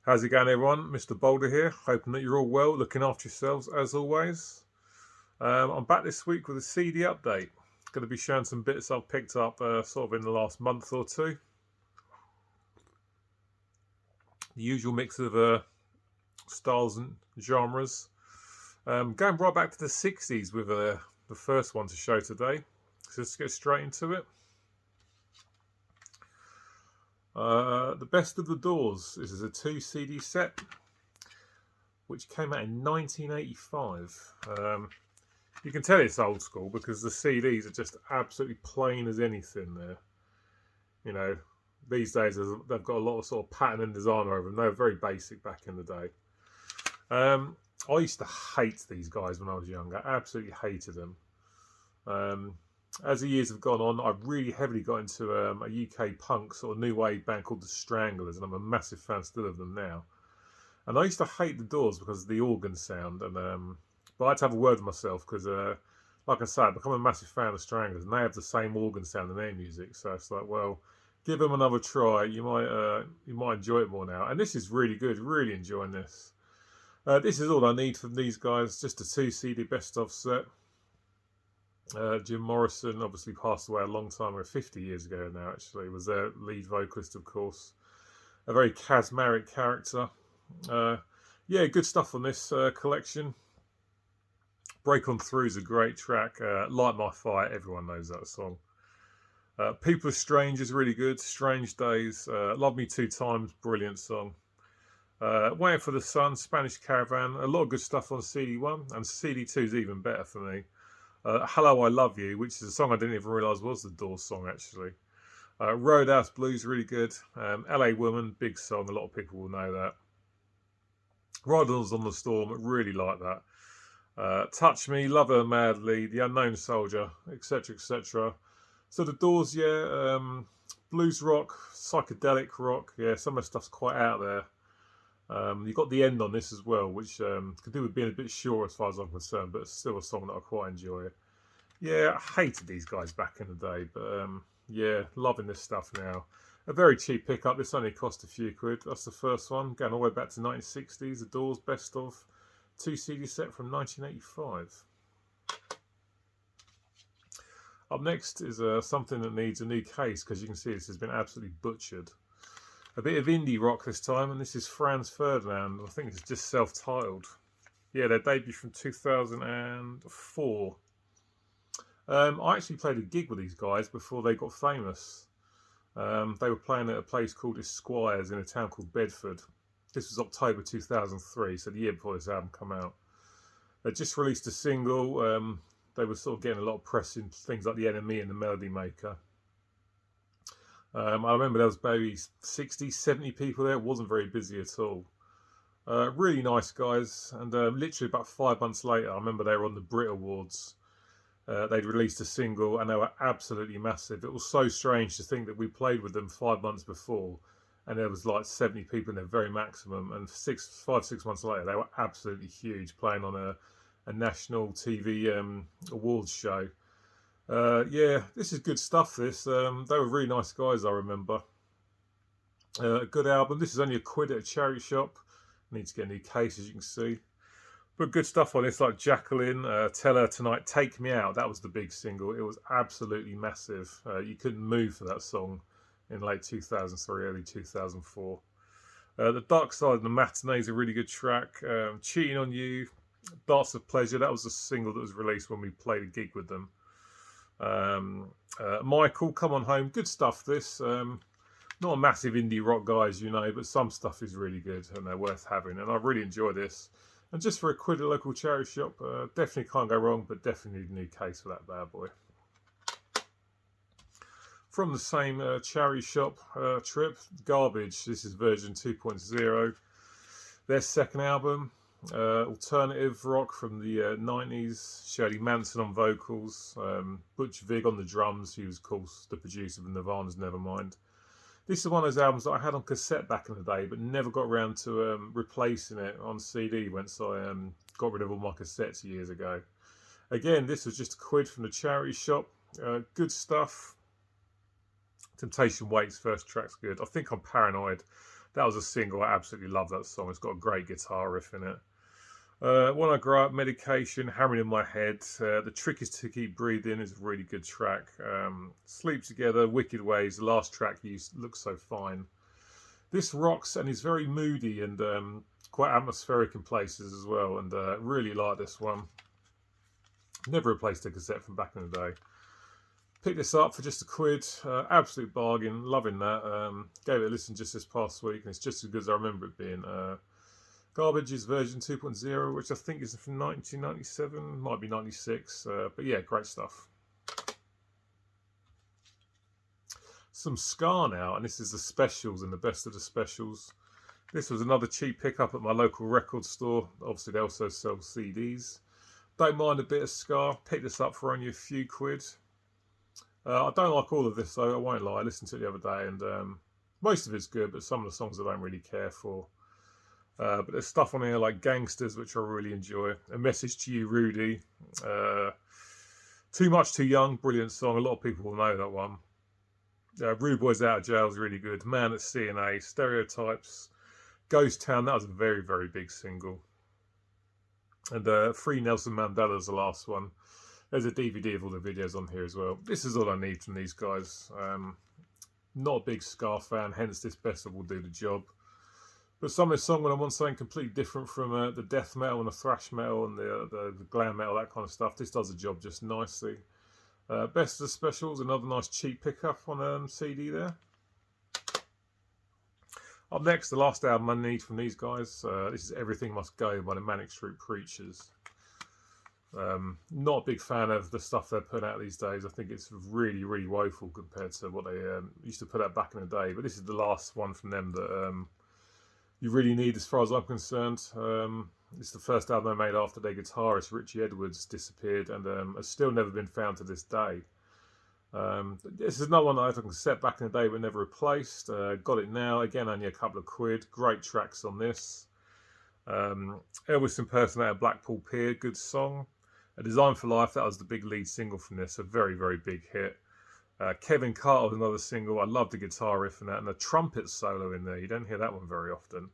How's it going, everyone? Mr. Boulder here, hoping that you're all well, looking after yourselves as always. I'm back this week with a CD update. Going to be showing some bits I've picked up sort of in the last month or two. The usual mix of styles and genres. Going right back to the 60s with the first one to show today. So let's get straight into it. The Best of the Doors. This is a 2 CD set which came out in 1985. You can tell it's old school because the CDs are just absolutely plain as anything there. You know, these days they've got a lot of sort of pattern and design over them. They were very basic back in the day. I used to hate these guys when I was younger. Absolutely hated them. As the years have gone on, I've really heavily got into a UK punk sort of new wave band called the Stranglers, and I'm a massive fan still of them now. And I used to hate the Doors because of the organ sound, and but I had to have a word with myself because, like I say, I've become a massive fan of Stranglers, and they have the same organ sound in their music. So it's like, well, give them another try. You might enjoy it more now. And this is really good. Really enjoying this. This is all I need from these guys. Just a 2 CD best of set. Jim Morrison obviously passed away a long time ago, 50 years ago now. Actually, was their lead vocalist, of course. A very charismatic character. Yeah, good stuff on this collection. Break On Through is a great track. Light My Fire, everyone knows that song. People Are Strange is really good. Strange Days. Love Me Two Times, brilliant song. Waiting for the Sun, Spanish Caravan. A lot of good stuff on CD1, and CD2 is even better for me. Hello, I Love You, which is a song I didn't even realise was the Doors song, actually. Roadhouse Blues, really good. LA Woman, big song. A lot of people will know that. Riders on the Storm, really like that. Touch Me, Love Her Madly, The Unknown Soldier, etc., etc. So the Doors, yeah, blues rock, psychedelic rock, yeah, some of the stuff's quite out there. You've got The End on this as well, which could do with being a bit short as far as I'm concerned, but it's still a song that I quite enjoy. Yeah, I hated these guys back in the day, but yeah, loving this stuff now. A very cheap pickup. This only cost a few quid. That's the first one. Going all the way back to 1960s. The Doors best of 2 CD set from 1985. Up next is something that needs a new case because you can see this has been absolutely butchered. A bit of indie rock this time, and this is Franz Ferdinand. I think it's just self-titled. Yeah, their debut from 2004. I actually played a gig with these guys before they got famous. They were playing at a place called Esquires in a town called Bedford. This was October 2003, so the year before this album came out. They just released a single. They were sort of getting a lot of press in things like The Enemy and The Melody Maker. I remember there was maybe 60, 70 people there. It wasn't very busy at all. Really nice guys. And literally about 5 months later, I remember they were on the Brit Awards. They'd released a single and they were absolutely massive. It was so strange to think that we played with them 5 months before and there was like 70 people in their very maximum, and 5, 6 months later they were absolutely huge, playing on a national TV awards show. Yeah, this is good stuff. This they were really nice guys, I remember. A good album. This is only a quid at a charity shop. Need to get a new case, as you can see. But good stuff on this, like Jacqueline, Tell Her Tonight, Take Me Out. That was the big single. It was absolutely massive. You couldn't move for that song in late 2003, early 2004. The Dark Side of the Matinee is a really good track. Cheating on You, Darts of Pleasure. That was a single that was released when we played a gig with them. Michael, Come On Home. Good stuff, this. Not a massive indie rock guy, as you know, but some stuff is really good and they're worth having. And I really enjoy this. And just for a quid at a local charity shop, definitely can't go wrong, but definitely need a new case for that bad boy. From the same charity shop trip, Garbage. This is version 2.0. Their second album, alternative rock from the 90s. Shirley Manson on vocals, Butch Vig on the drums. He was, of course, the producer of Nirvana's Nevermind. This is one of those albums that I had on cassette back in the day, but never got around to replacing it on CD once I got rid of all my cassettes years ago. Again, this was just a quid from the charity shop. Good stuff. Temptation Waits, first track's good. I think I'm paranoid. That was a single. I absolutely love that song. It's got a great guitar riff in it. When I Grow Up, Medication, Hammering in My Head. The Trick Is to Keep Breathing is a really good track. Sleep Together, Wicked Ways, the last track used, looks so fine. This rocks and is very moody and quite atmospheric in places as well, and really like this one. Never replaced a cassette from back in the day. Picked this up for just £1, absolute bargain, loving that. Gave it a listen just this past week, and it's just as good as I remember it being. Garbage is version 2.0, which I think is from 1997, might be 96, but yeah, great stuff. Some ska now, and this is the specials and the best of the specials. This was another cheap pickup at my local record store. Obviously, they also sell CDs. Don't mind a bit of ska. Picked this up for only a few quid. I don't like all of this, though, I won't lie. I listened to it the other day, and most of it's good, but some of the songs I don't really care for. But there's stuff on here like Gangsters, which I really enjoy. A Message to You, Rudy. Too Much Too Young, brilliant song. A lot of people will know that one. Rude Boys Out of Jail is really good. Man at C&A, Stereotypes. Ghost Town, that was a very, very big single. And Free Nelson Mandela is the last one. There's a DVD of all the videos on here as well. This is all I need from these guys. Not a big ska fan, hence this best of will do the job. But some of the song when I want something completely different from the death metal and the thrash metal and the glam metal, that kind of stuff, this does the job just nicely. Best of the specials, another nice cheap pickup on CD there. Up next, the last album I need from these guys. This is Everything Must Go by the Manic Street Preachers. Not a big fan of the stuff they're putting out these days. I think it's really, really woeful compared to what they used to put out back in the day. But this is the last one from them that you really need, as far as I'm concerned. It's the first album they made after their guitarist Richie Edwards disappeared, and has still never been found to this day. This is another one that I had on cassette back in the day but never replaced. Got it now, again only a couple of quid. Great tracks on this. Elvis impersonator Blackpool Pier, good song. A Design for Life, that was the big lead single from this, a very, very big hit. Kevin Carter was another single. I love the guitar riff in that, and the trumpet solo in there. You don't hear that one very often.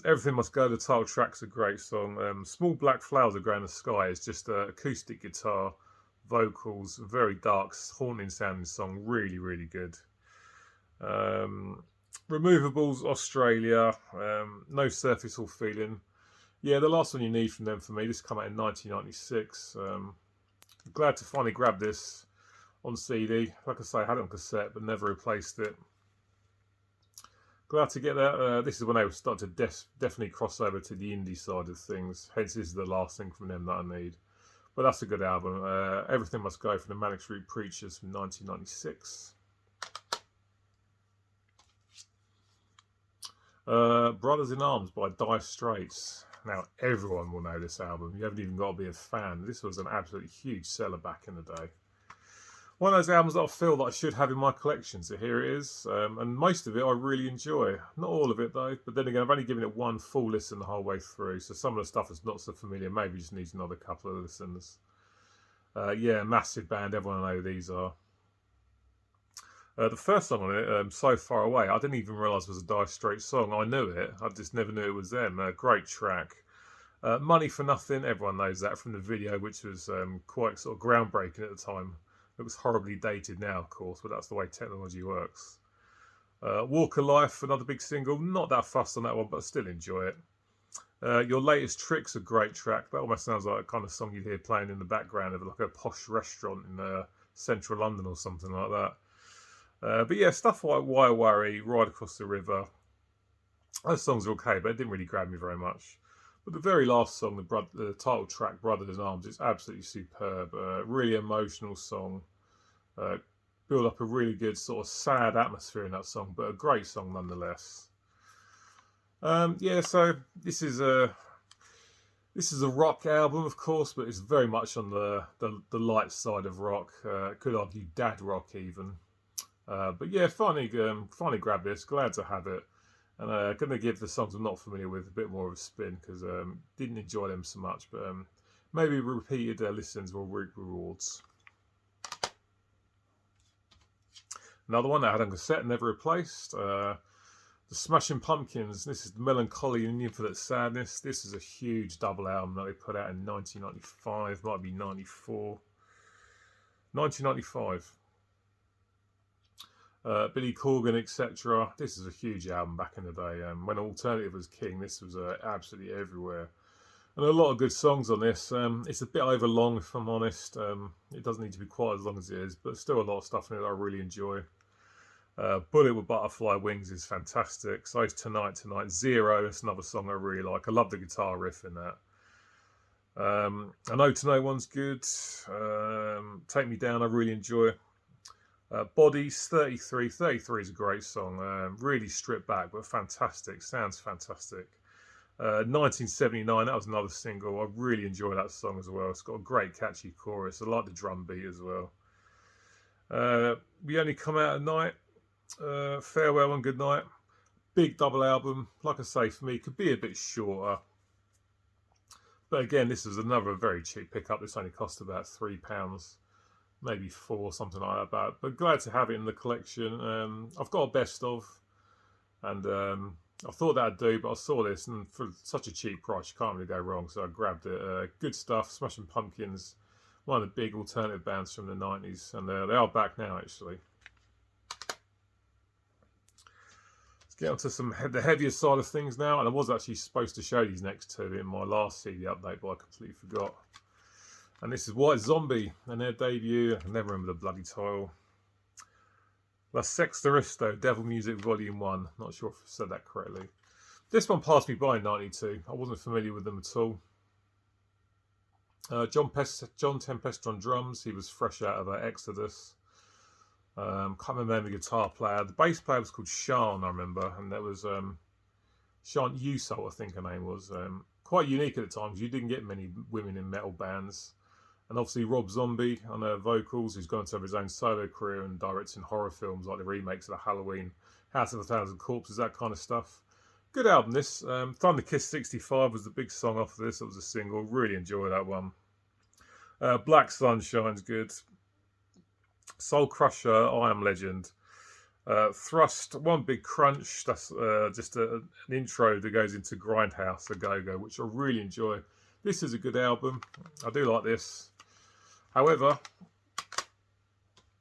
Everything Must Go, the title track's a great song. Small Black Flowers That Grow in the Sky is just acoustic guitar, vocals, very dark, haunting sounding song, really, really good. Removables, Australia, No Surface or Feeling. Yeah, the last one you need from them for me. This came out in 1996. Glad to finally grab this on CD. Like I say, I had it on cassette but never replaced it. Glad to get that. This is when they were starting to definitely cross over to the indie side of things. Hence, this is the last thing from them that I need. But that's a good album. Everything Must Go from the Manic Street Preachers from 1996. Brothers in Arms by Dire Straits. Now, everyone will know this album. You haven't even got to be a fan. This was an absolutely huge seller back in the day. One of those albums that I feel that I should have in my collection, so here it is. And most of it I really enjoy. Not all of it though, but then again, I've only given it one full listen the whole way through, so some of the stuff is not so familiar. Maybe just needs another couple of listens. Yeah, massive band, everyone knows who these are. The first song on it, So Far Away, I didn't even realise was a Dire Straits song. I knew it, I just never knew it was them. Great track. Money for Nothing, everyone knows that from the video, which was quite sort of groundbreaking at the time. It was horribly dated now, of course, but that's the way technology works. Walk of Life, another big single. Not that fussed on that one, but I still enjoy it. Your Latest Trick's a great track. That almost sounds like a kind of song you'd hear playing in the background of like a posh restaurant in central London or something like that. But yeah, stuff like Why Worry, Ride Across the River. Those songs are okay, but it didn't really grab me very much. But the very last song, the title track, Brothers in Arms, is absolutely superb. Really emotional song. Build up a really good sort of sad atmosphere in that song, but a great song nonetheless. Yeah, so this is a rock album, of course, but it's very much on the light side of rock. Could argue dad rock even. But yeah, finally grabbed this. Glad to have it. And going to give the songs I'm not familiar with a bit more of a spin because didn't enjoy them so much. But maybe repeated listens will reap rewards. Another one that I had on cassette and never replaced. The Smashing Pumpkins, this is Melancholy and Infinite Sadness. This is a huge double album that they put out in 1995, might be 94. 1995. Billy Corgan, etc. This is a huge album back in the day. When alternative was king, this was absolutely everywhere. And a lot of good songs on this. It's a bit overlong, if I'm honest. It doesn't need to be quite as long as it is, but still a lot of stuff in it that I really enjoy. Bullet with Butterfly Wings is fantastic. So is Tonight, Zero. That's another song I really like. I love the guitar riff in that. I Know To Know One's good. Take Me Down, I really enjoy. Bodies, 33. 33 is a great song. Really stripped back, but fantastic. Sounds fantastic. 1979, that was another single. I really enjoy that song as well. It's got a great catchy chorus. I like the drum beat as well. We Only Come Out at Night. Farewell and Goodnight. Big double album. Like I say, for me, could be a bit shorter. But again, this is another very cheap pickup. This only cost about £3, maybe £4, something like that. But glad to have it in the collection. I've got a best of, and I thought that'd do, but I saw this, and for such a cheap price, you can't really go wrong. So I grabbed it. Good stuff. Smashing Pumpkins, one of the big alternative bands from the 90s, and they are back now, actually. Get onto the heavier side of things now, and I was actually supposed to show these next two in my last CD update, but I completely forgot. And this is White Zombie and their debut. I can never remember the bloody title. La Sextoristo, Devil Music Volume 1. Not sure if I said that correctly. This one passed me by in 92. I wasn't familiar with them at all. John Tempest on drums. He was fresh out of Exodus. Can't remember the guitar player. The bass player was called Sean, I remember, and that was Sean Uso, I think her name was. Quite unique at the time because you didn't get many women in metal bands. And obviously Rob Zombie on vocals, who's gone to have his own solo career and directing horror films like the remakes of the Halloween, House of a Thousand Corpses, that kind of stuff. Good album, this. Thunder Kiss 65 was the big song off of this. It was a single. Really enjoy that one. Black Sunshine's good. Soul Crusher, I Am Legend. Thrust, One Big Crunch. That's just an intro that goes into Grindhouse, A Go-Go, which I really enjoy. This is a good album. I do like this. However,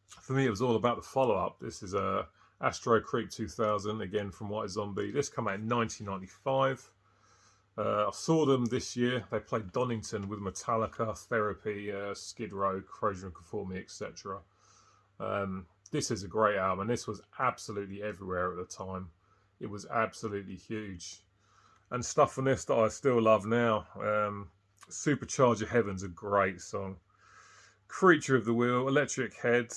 for me, it was all about the follow-up. This is Astro Creek 2000, again from White Zombie. This came out in 1995. I saw them this year. They played Donington with Metallica, Therapy, Skid Row, Corrosion of Conformity, etc. This is a great album, and this was absolutely everywhere at the time. It was absolutely huge. And stuff from this that I still love now. Supercharger Heaven's a great song. Creature of the Wheel, Electric Head,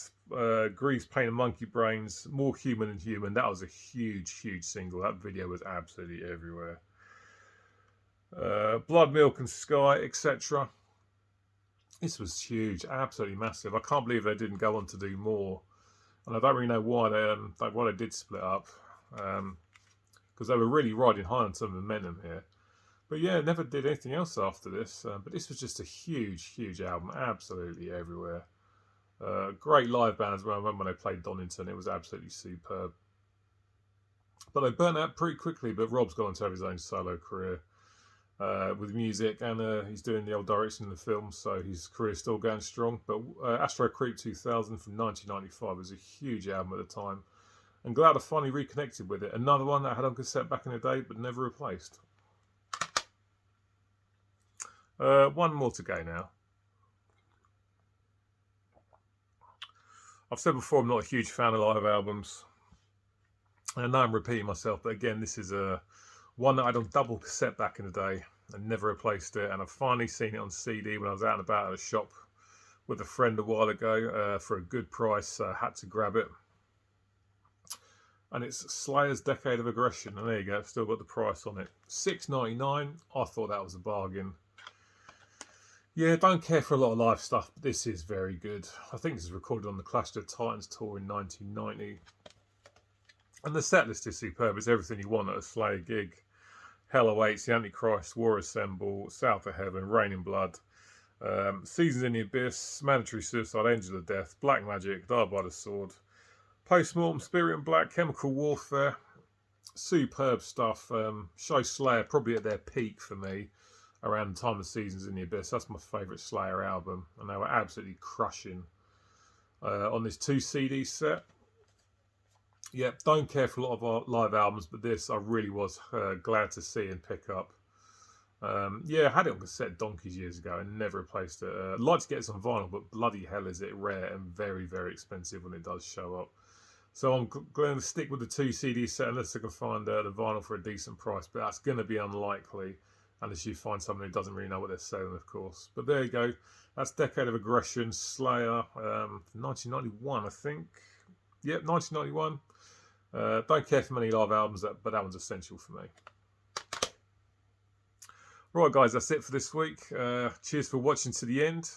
Grease Paint and Monkey Brains, More Human Than Human. That was a huge, huge single. That video was absolutely everywhere. Blood, Milk and Sky, etc. This was huge, absolutely massive. I can't believe they didn't go on to do more. And I don't really know why they did split up. Because they were really riding high on some momentum here. But yeah, never did anything else after this. But this was just a huge, huge album. Absolutely everywhere. Great live band as well. I remember when they played Donington. It was absolutely superb. But they burnt out pretty quickly. But Rob's gone on to have his own solo career with music. And he's doing the old direction in the film. So his career's still going strong. But Astro Creek 2000 from 1995 was a huge album at the time. And glad I finally reconnected with it. Another one that I had on cassette back in the day, but never replaced. One more to go now. I've said before I'm not a huge fan of live albums. And I know I'm repeating myself, but again, this is one that I had on double cassette back in the day and never replaced it. And I've finally seen it on CD when I was out and about at a shop with a friend a while ago for a good price. Had to grab it. And it's Slayer's Decade of Aggression. And there you go, still got the price on it. $6.99. I thought that was a bargain. Yeah, don't care for a lot of live stuff, but this is very good. I think this is recorded on the Clash of the Titans tour in 1990. And the set list is superb. It's everything you want at a Slayer gig. Hell Awaits, The Antichrist, War Assemble, South of Heaven, Rain in Blood, Seasons in the Abyss, Mandatory Suicide, Angel of Death, Black Magic, Die by the Sword, Postmortem, Spirit and Black, Chemical Warfare, superb stuff. Show Slayer probably at their peak for me around the time of Seasons in the Abyss. That's my favourite Slayer album, and they were absolutely crushing on this 2 CD set. Yep, don't care for a lot of our live albums, but this I really was glad to see and pick up. Yeah, I had it on cassette donkeys years ago and never replaced it. I'd like to get it on vinyl, but bloody hell is it rare and very, very expensive when it does show up. So I'm going to stick with the 2 CD set unless I can find the vinyl for a decent price, but that's going to be unlikely unless you find someone who doesn't really know what they're selling, of course. But there you go. That's Decade of Aggression, Slayer, 1991, I think. Yep, 1991. Don't care for many live albums, but that one's essential for me. Right, guys, that's it for this week. Cheers for watching to the end.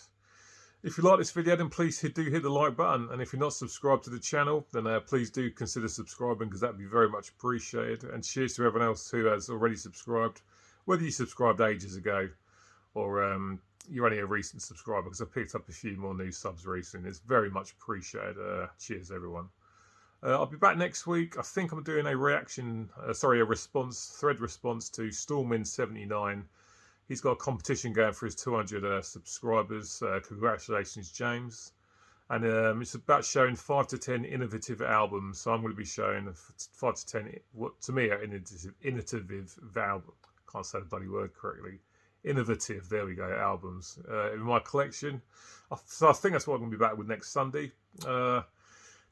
If you like this video, then please do hit the like button. And if you're not subscribed to the channel, then please do consider subscribing, because that would be very much appreciated. And cheers to everyone else who has already subscribed, whether you subscribed ages ago or you're only a recent subscriber, because I picked up a few more new subs recently. It's very much appreciated. Cheers, everyone. I'll be back next week. I think I'm doing a thread response to Stormwind79. He's got a competition going for his 200 subscribers. Congratulations, James. And it's about showing 5 to 10 innovative albums. So I'm going to be showing 5 to 10, what to me are innovative albums. Can't say the bloody word correctly. Innovative, there we go, albums in my collection. So I think that's what I'm going to be back with next Sunday.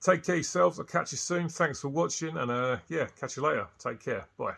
Take care of yourselves. I'll catch you soon. Thanks for watching. And yeah, catch you later. Take care. Bye.